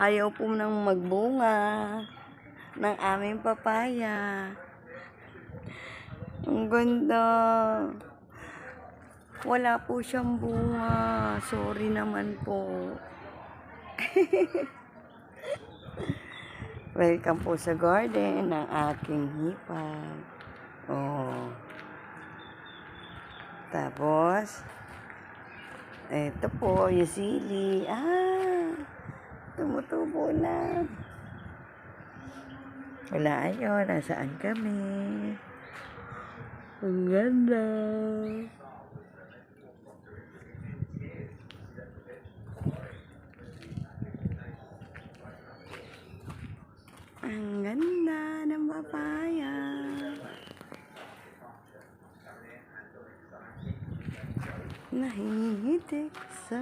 Ayaw po nang magbunga ng aming papaya. Ang ganda. Wala po siyang bunga. Sorry naman po. Welcome po sa garden ng aking hipag. Oh. Tapos, eto po, yung sili. Tumutubo na. Wala yun. Nasaan kami? Ang ganda. Ang ganda ng papaya. Nahihitik sa